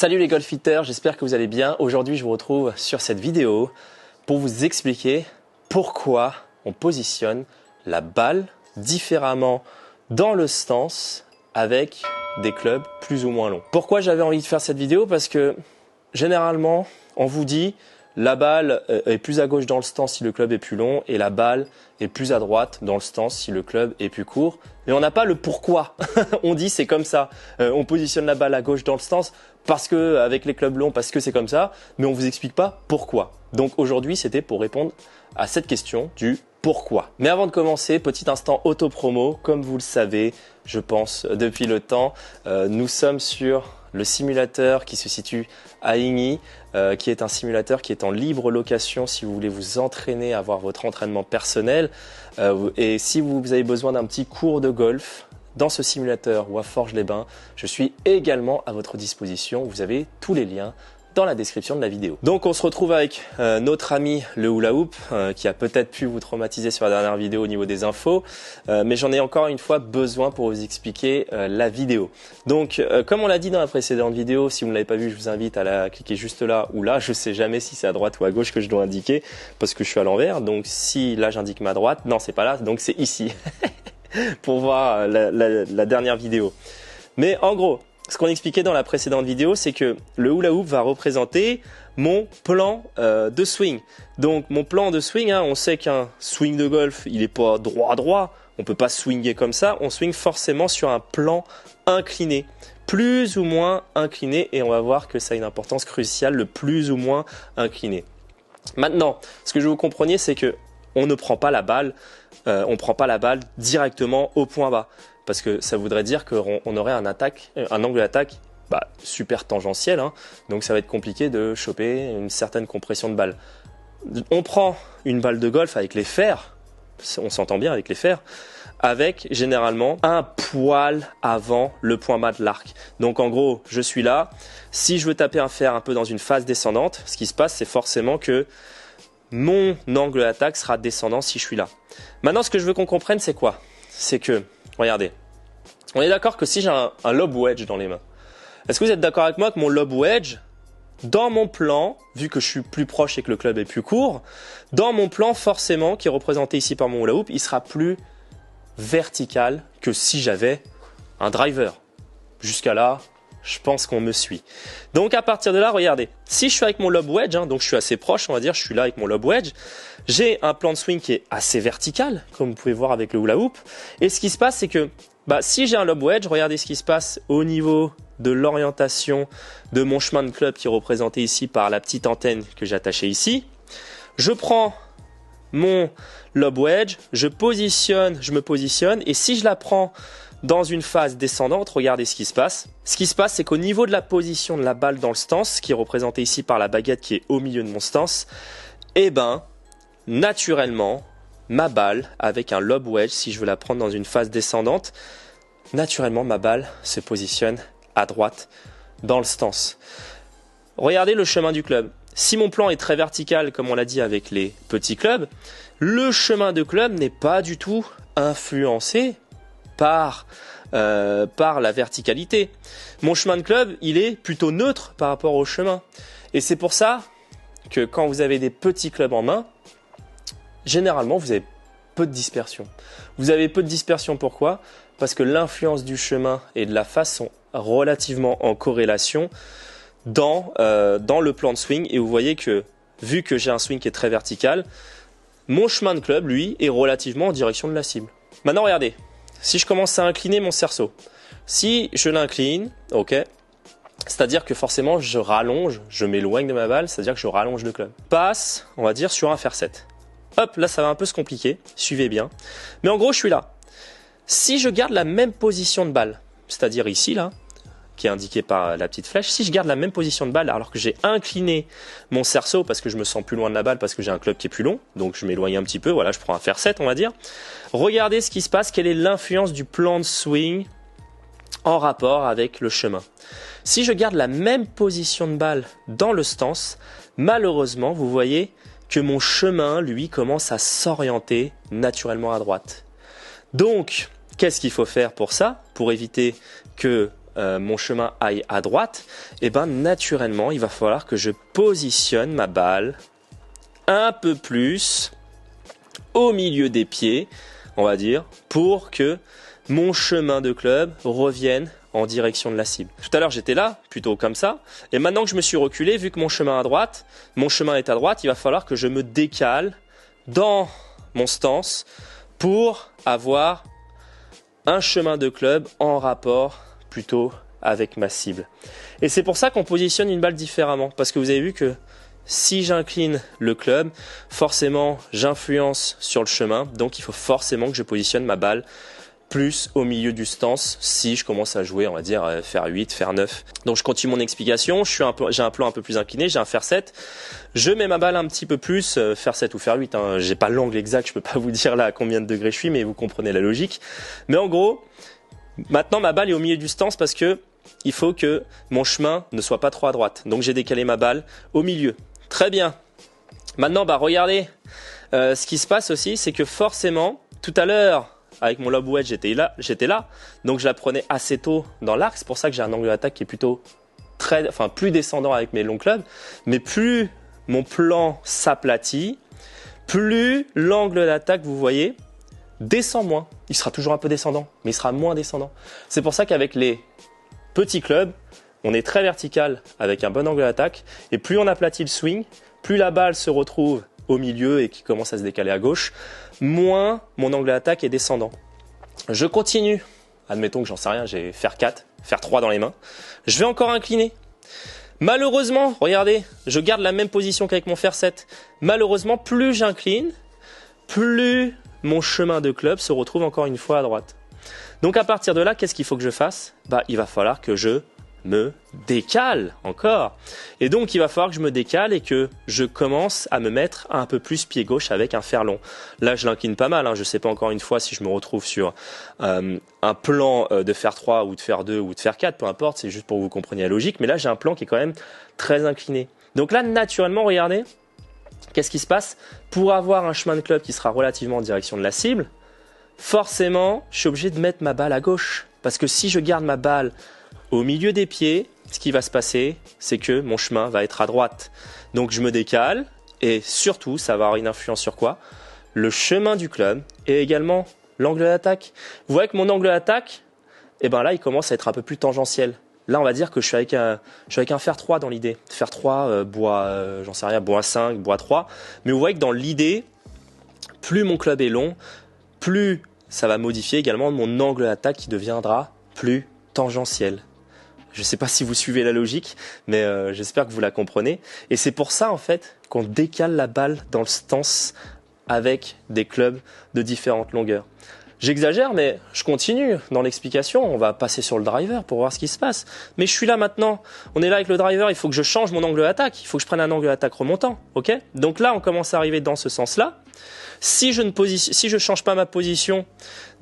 Salut les golfiteurs, j'espère que vous allez bien. Aujourd'hui, je vous retrouve sur cette vidéo pour vous expliquer pourquoi on positionne la balle différemment dans le stance avec des clubs plus ou moins longs. Pourquoi j'avais envie de faire cette vidéo? Parce que généralement, on vous dit la balle est plus à gauche dans le stance si le club est plus long et la balle est plus à droite dans le stance si le club est plus court. Mais on n'a pas le pourquoi. On dit c'est comme ça. On positionne la balle à gauche dans le stance parce que avec les clubs longs, parce que c'est comme ça, mais on vous explique pas pourquoi. Donc aujourd'hui, c'était pour répondre à cette question du pourquoi. Mais avant de commencer, petit instant auto-promo. Comme vous le savez, je pense depuis le temps, nous sommes sur le simulateur qui se situe à Igny, qui est un simulateur qui est en libre location si vous voulez vous entraîner, avoir votre entraînement personnel. Et si vous avez besoin d'un petit cours de golf dans ce simulateur ou à Forges-les-Bains, je suis également à votre disposition. Vous avez tous les liens dans la description de la vidéo. Donc on se retrouve avec notre ami le hula hoop qui a peut-être pu vous traumatiser sur la dernière vidéo au niveau des infos, mais j'en ai encore une fois besoin pour vous expliquer la vidéo. Donc comme on l'a dit dans la précédente vidéo, si vous ne l'avez pas vu, je vous invite à la cliquer juste là ou là. Je sais jamais si c'est à droite ou à gauche que je dois indiquer parce que je suis à l'envers. Donc si là j'indique ma droite, non c'est pas là, donc c'est ici pour voir la dernière vidéo. Mais en gros, ce qu'on expliquait dans la précédente vidéo, c'est que le hula hoop va représenter mon plan de swing. Donc mon plan de swing, on sait qu'un swing de golf, il n'est pas droit. On peut pas swinger comme ça. On swing forcément sur un plan incliné, plus ou moins incliné, et on va voir que ça a une importance cruciale, le plus ou moins incliné. Maintenant, ce que je veux que vous compreniez, c'est que on ne prend pas la balle, directement au point bas. Parce que ça voudrait dire qu'on aurait un angle d'attaque super tangentiel, donc ça va être compliqué de choper une certaine compression de balle. On prend une balle de golf avec les fers, on s'entend bien avec les fers, avec généralement un poil avant le point bas de l'arc. Donc en gros, je suis là, si je veux taper un fer un peu dans une phase descendante, ce qui se passe c'est forcément que mon angle d'attaque sera descendant si je suis là. Maintenant, ce que je veux qu'on comprenne, c'est quoi? C'est que, regardez, on est d'accord que si j'ai un lob wedge dans les mains, est-ce que vous êtes d'accord avec moi que mon lob wedge, dans mon plan, vu que je suis plus proche et que le club est plus court, dans mon plan forcément, qui est représenté ici par mon hula hoop, il sera plus vertical que si j'avais un driver. Jusqu'à là, je pense qu'on me suit. Donc à partir de là, regardez, si je suis avec mon lob wedge, donc je suis assez proche, on va dire, je suis là avec mon lob wedge, j'ai un plan de swing qui est assez vertical, comme vous pouvez voir avec le hula hoop. Et ce qui se passe, c'est que si j'ai un lob wedge, regardez ce qui se passe au niveau de l'orientation de mon chemin de club qui est représenté ici par la petite antenne que j'ai attachée ici. Je prends mon lob wedge, je me positionne, et si je la prends dans une phase descendante, regardez ce qui se passe. Ce qui se passe, c'est qu'au niveau de la position de la balle dans le stance, qui est représentée ici par la baguette qui est au milieu de mon stance, naturellement, ma balle, avec un lob wedge, si je veux la prendre dans une phase descendante, naturellement, ma balle se positionne à droite dans le stance. Regardez le chemin du club. Si mon plan est très vertical, comme on l'a dit avec les petits clubs, le chemin de club n'est pas du tout influencé par la verticalité. Mon chemin de club, il est plutôt neutre par rapport au chemin. Et c'est pour ça que quand vous avez des petits clubs en main, généralement, vous avez peu de dispersion. Vous avez peu de dispersion, pourquoi? Parce que l'influence du chemin et de la face sont relativement en corrélation dans le plan de swing. Et vous voyez que, vu que j'ai un swing qui est très vertical, mon chemin de club, lui, est relativement en direction de la cible. Maintenant, regardez. Si je commence à incliner mon cerceau, si je l'incline, ok, c'est-à-dire que forcément je rallonge, je m'éloigne de ma balle, c'est-à-dire que je rallonge le club. Passe, on va dire, sur un fer 7. Hop, là ça va un peu se compliquer, suivez bien. Mais en gros, je suis là. Si je garde la même position de balle, c'est-à-dire ici, là, qui est indiqué par la petite flèche, si je garde la même position de balle alors que j'ai incliné mon cerceau parce que je me sens plus loin de la balle, parce que j'ai un club qui est plus long, donc je m'éloigne un petit peu, voilà, je prends un fer 7 on va dire. Regardez ce qui se passe, quelle est l'influence du plan de swing en rapport avec le chemin. Si je garde la même position de balle dans le stance, malheureusement, vous voyez que mon chemin, lui, commence à s'orienter naturellement à droite. Donc, qu'est-ce qu'il faut faire pour ça, pour éviter que mon chemin aille à droite, et ben naturellement, il va falloir que je positionne ma balle un peu plus au milieu des pieds, on va dire, pour que mon chemin de club revienne en direction de la cible. Tout à l'heure, j'étais là, plutôt comme ça, et maintenant que je me suis reculé, vu que mon chemin est à droite, il va falloir que je me décale dans mon stance pour avoir un chemin de club en rapport plutôt avec ma cible. Et c'est pour ça qu'on positionne une balle différemment, parce que vous avez vu que si j'incline le club, forcément j'influence sur le chemin, donc il faut forcément que je positionne ma balle plus au milieu du stance si je commence à jouer, on va dire faire 8, faire 9. Donc je continue mon explication, j'ai un plan un peu plus incliné, j'ai un faire 7. Je mets ma balle un petit peu plus, faire 7 ou faire 8, hein. J'ai pas l'angle exact, je peux pas vous dire là à combien de degrés je suis, mais vous comprenez la logique. Mais en gros, maintenant ma balle est au milieu du stance parce que il faut que mon chemin ne soit pas trop à droite. Donc j'ai décalé ma balle au milieu. Très bien. Maintenant, regardez, ce qui se passe aussi, c'est que forcément, tout à l'heure, avec mon lob wedge, j'étais là, donc je la prenais assez tôt dans l'arc. C'est pour ça que j'ai un angle d'attaque qui est plutôt plus descendant avec mes longs clubs. Mais plus mon plan s'aplatit, plus l'angle d'attaque, vous voyez, descend moins. Il sera toujours un peu descendant, mais il sera moins descendant. C'est pour ça qu'avec les petits clubs, on est très vertical avec un bon angle d'attaque. Et plus on aplatit le swing, plus la balle se retrouve au milieu et qui commence à se décaler à gauche, moins mon angle d'attaque est descendant. Je continue. Admettons que j'en sais rien, j'ai faire 4, faire 3 dans les mains. Je vais encore incliner. Malheureusement, regardez, je garde la même position qu'avec mon faire 7. Malheureusement, plus j'incline, plus mon chemin de club se retrouve encore une fois à droite. Donc à partir de là, qu'est-ce qu'il faut que je fasse ? Il va falloir que je me décale encore. Et donc il va falloir que je me décale et que je commence à me mettre un peu plus pied gauche avec un fer long. Là je l'incline pas mal, hein. Je ne sais pas encore une fois si je me retrouve sur un plan de fer 3 ou de fer 2 ou de fer 4, peu importe, c'est juste pour que vous compreniez la logique, mais là j'ai un plan qui est quand même très incliné. Donc là naturellement, regardez, qu'est-ce qui se passe ? Pour avoir un chemin de club qui sera relativement en direction de la cible, forcément je suis obligé de mettre ma balle à gauche, parce que si je garde ma balle au milieu des pieds, ce qui va se passer, c'est que mon chemin va être à droite. Donc je me décale et surtout, ça va avoir une influence sur quoi ? Le chemin du club et également l'angle d'attaque. Vous voyez que mon angle d'attaque, là, il commence à être un peu plus tangentiel. Là, on va dire que je suis avec un fer 3 dans l'idée. Fer 3, bois, j'en sais rien, bois 5, bois 3. Mais vous voyez que dans l'idée, plus mon club est long, plus ça va modifier également mon angle d'attaque qui deviendra plus tangentiel. Je ne sais pas si vous suivez la logique, mais j'espère que vous la comprenez. Et c'est pour ça, en fait, qu'on décale la balle dans le stance avec des clubs de différentes longueurs. J'exagère, mais je continue dans l'explication. On va passer sur le driver pour voir ce qui se passe. Mais je suis là maintenant. On est là avec le driver. Il faut que je change mon angle d'attaque. Il faut que je prenne un angle d'attaque remontant. Ok ? Donc là, on commence à arriver dans ce sens-là. Si je change pas ma position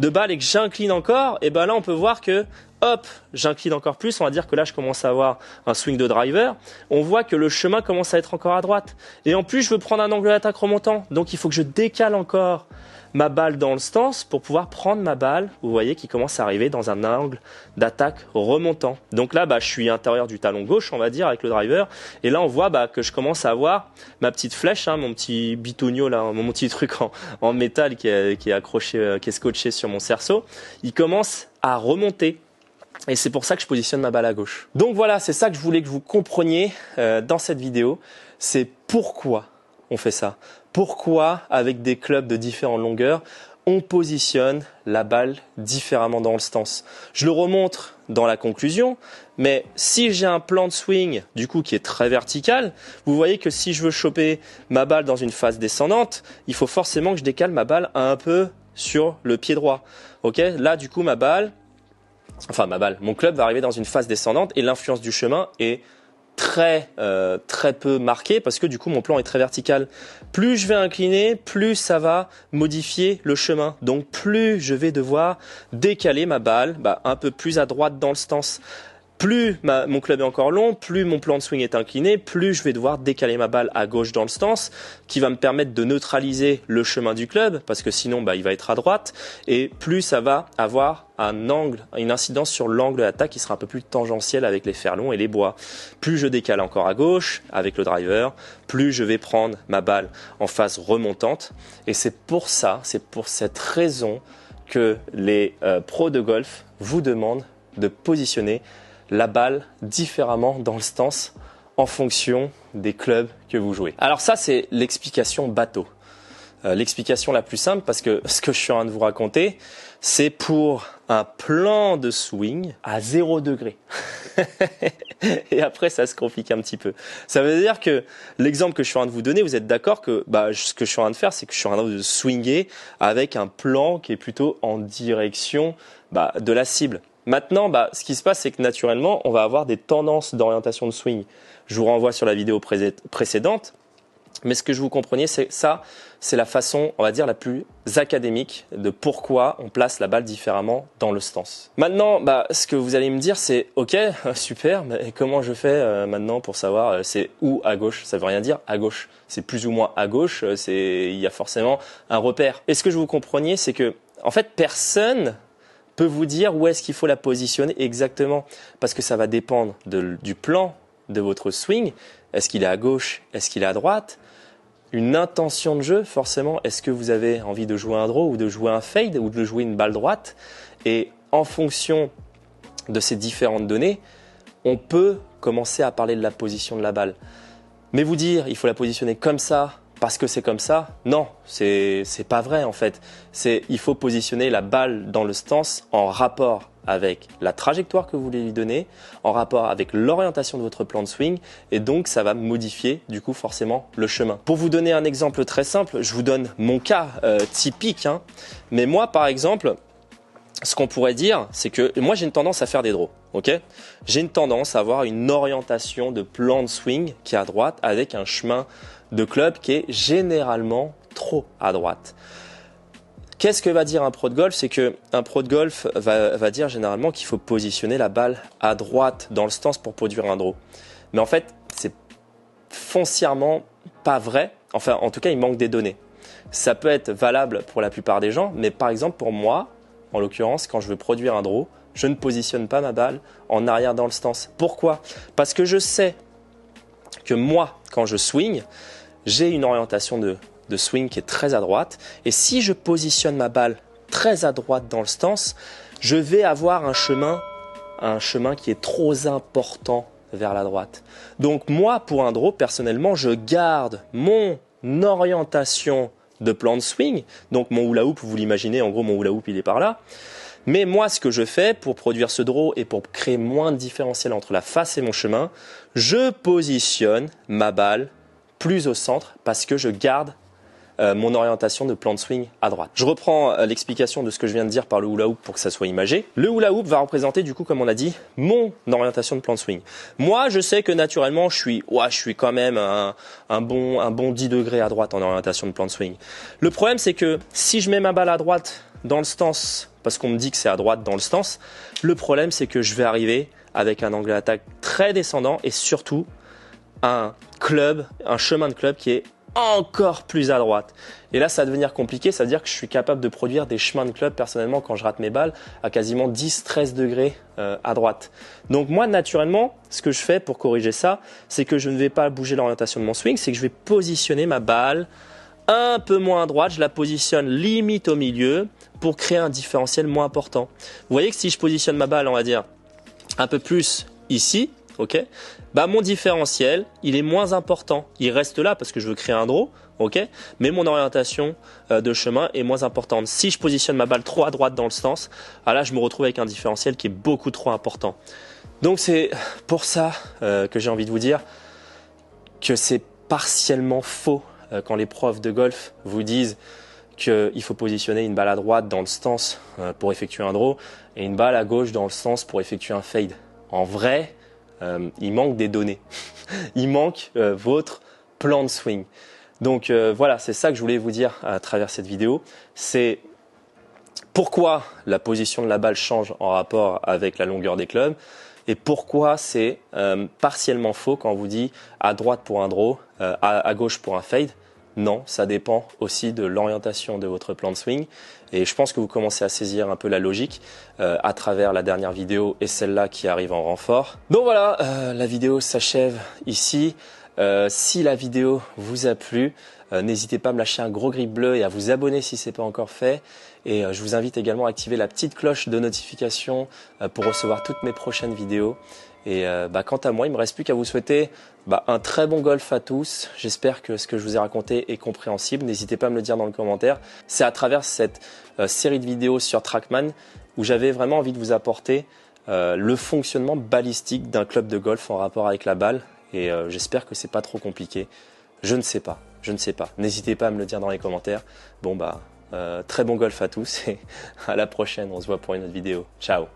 de balle et que j'incline encore, là, on peut voir que hop, j'incline encore plus, on va dire que là je commence à avoir un swing de driver, on voit que le chemin commence à être encore à droite. Et en plus je veux prendre un angle d'attaque remontant, donc il faut que je décale encore ma balle dans le stance pour pouvoir prendre ma balle, vous voyez, qui commence à arriver dans un angle d'attaque remontant. Donc là, je suis intérieur du talon gauche, on va dire, avec le driver, et là on voit que je commence à avoir ma petite flèche, hein, mon petit bitonio, là, mon petit truc en métal qui est accroché, qui est scotché sur mon cerceau, il commence à remonter. Et c'est pour ça que je positionne ma balle à gauche. Donc voilà, c'est ça que je voulais que vous compreniez dans cette vidéo. C'est pourquoi on fait ça. Pourquoi, avec des clubs de différentes longueurs, on positionne la balle différemment dans le stance. Je le remontre dans la conclusion, mais si j'ai un plan de swing du coup qui est très vertical, vous voyez que si je veux choper ma balle dans une phase descendante, il faut forcément que je décale ma balle un peu sur le pied droit. Ok, là du coup mon club va arriver dans une phase descendante et l'influence du chemin est très peu marquée parce que du coup mon plan est très vertical. Plus je vais incliner, plus ça va modifier le chemin. Donc plus je vais devoir décaler ma balle un peu plus à droite dans le stance. Plus mon club est encore long, plus mon plan de swing est incliné, plus je vais devoir décaler ma balle à gauche dans le stance, qui va me permettre de neutraliser le chemin du club, parce que sinon il va être à droite, et plus ça va avoir un angle, une incidence sur l'angle d'attaque qui sera un peu plus tangentiel avec les fers longs et les bois. Plus je décale encore à gauche avec le driver, plus je vais prendre ma balle en phase remontante, et c'est pour cette raison que les pros de golf vous demandent de positionner la balle différemment dans le stance en fonction des clubs que vous jouez. Alors ça, c'est l'explication bateau. L'explication la plus simple, parce que ce que je suis en train de vous raconter, c'est pour un plan de swing à 0 degré. Et après, ça se complique un petit peu. Ça veut dire que l'exemple que je suis en train de vous donner, vous êtes d'accord que ce que je suis en train de faire, c'est que je suis en train de swinger avec un plan qui est plutôt en direction de la cible. Maintenant, ce qui se passe, c'est que naturellement, on va avoir des tendances d'orientation de swing. Je vous renvoie sur la vidéo précédente. Mais ce que je vous compreniez, c'est la façon, on va dire, la plus académique de pourquoi on place la balle différemment dans le stance. Maintenant, ce que vous allez me dire, c'est ok, super, mais comment je fais maintenant pour savoir c'est où à gauche? Ça veut rien dire à gauche. C'est plus ou moins à gauche. Il y a forcément un repère. Et ce que je vous compreniez, c'est que en fait, personne peut vous dire où est-ce qu'il faut la positionner exactement, parce que ça va dépendre du plan de votre swing. Est-ce qu'il est à gauche? Est-ce qu'il est à droite? Une intention de jeu, forcément. Est-ce que vous avez envie de jouer un draw ou de jouer un fade ou de jouer une balle droite? Et en fonction de ces différentes données, on peut commencer à parler de la position de la balle. Mais vous dire, il faut la positionner comme ça, parce que c'est comme ça, non, c'est pas vrai en fait. Il faut positionner la balle dans le stance en rapport avec la trajectoire que vous voulez lui donner, en rapport avec l'orientation de votre plan de swing, et donc ça va modifier du coup forcément le chemin. Pour vous donner un exemple très simple, je vous donne mon cas typique, mais moi par exemple, ce qu'on pourrait dire, c'est que moi j'ai une tendance à faire des draws, ok? J'ai une tendance à avoir une orientation de plan de swing qui est à droite avec un chemin de club qui est généralement trop à droite. Qu'est-ce que va dire un pro de golf? C'est qu'un pro de golf va dire généralement qu'il faut positionner la balle à droite dans le stance pour produire un draw. Mais en fait, c'est foncièrement pas vrai. Enfin, en tout cas, il manque des données. Ça peut être valable pour la plupart des gens, mais par exemple pour moi, en l'occurrence, quand je veux produire un draw, je ne positionne pas ma balle en arrière dans le stance. Pourquoi? Parce que je sais que moi, quand je swing, j'ai une orientation de swing qui est très à droite. Et si je positionne ma balle très à droite dans le stance, je vais avoir un chemin qui est trop important vers la droite. Donc moi, pour un draw, personnellement, je garde mon orientation de plan de swing. Donc mon hula hoop, vous l'imaginez, en gros mon hula hoop il est par là. Mais moi, ce que je fais pour produire ce draw et pour créer moins de différentiel entre la face et mon chemin, je positionne ma balle plus au centre parce que je garde mon orientation de plan de swing à droite. Je reprends l'explication de ce que je viens de dire par le hula hoop pour que ça soit imagé. Le hula hoop va représenter du coup, comme on a dit, mon orientation de plan de swing. Moi, je sais que naturellement, je suis quand même un bon 10 degrés à droite en orientation de plan de swing. Le problème, c'est que si je mets ma balle à droite dans le stance, parce qu'on me dit que c'est à droite dans le stance, le problème, c'est que je vais arriver avec un angle d'attaque très descendant et surtout un chemin de club qui est encore plus à droite. Et là, ça va devenir compliqué. Ça veut dire que je suis capable de produire des chemins de club personnellement quand je rate mes balles à quasiment 10-13 degrés à droite. Donc moi, naturellement, ce que je fais pour corriger ça, c'est que je ne vais pas bouger l'orientation de mon swing, c'est que je vais positionner ma balle un peu moins à droite. Je la positionne limite au milieu pour créer un différentiel moins important. Vous voyez que si je positionne ma balle, on va dire, un peu plus ici, ok, mon différentiel, il est moins important. Il reste là parce que je veux créer un draw, ok, mais mon orientation de chemin est moins importante. Si je positionne ma balle trop à droite dans le stance, là, je me retrouve avec un différentiel qui est beaucoup trop important. Donc, c'est pour ça que j'ai envie de vous dire que c'est partiellement faux quand les profs de golf vous disent qu'il faut positionner une balle à droite dans le stance pour effectuer un draw et une balle à gauche dans le stance pour effectuer un fade. En vrai, il manque des données. Il manque votre plan de swing. Donc voilà, c'est ça que je voulais vous dire à travers cette vidéo. C'est pourquoi la position de la balle change en rapport avec la longueur des clubs. et pourquoi c'est partiellement faux quand on vous dit à droite pour un draw, à gauche pour un fade. Non, ça dépend aussi de l'orientation de votre plan de swing et je pense que vous commencez à saisir un peu la logique à travers la dernière vidéo et celle-là qui arrive en renfort. Donc voilà, la vidéo s'achève ici. Si la vidéo vous a plu, n'hésitez pas à me lâcher un gros grip bleu et à vous abonner si ce n'est pas encore fait. Et je vous invite également à activer la petite cloche de notification pour recevoir toutes mes prochaines vidéos. Et quant à moi, il ne me reste plus qu'à vous souhaiter un très bon golf à tous. J'espère que ce que je vous ai raconté est compréhensible. N'hésitez pas à me le dire dans le commentaire. C'est à travers cette série de vidéos sur TrackMan où j'avais vraiment envie de vous apporter le fonctionnement balistique d'un club de golf en rapport avec la balle. Et j'espère que c'est pas trop compliqué. Je ne sais pas. N'hésitez pas à me le dire dans les commentaires. Très bon golf à tous et à la prochaine. On se voit pour une autre vidéo. Ciao.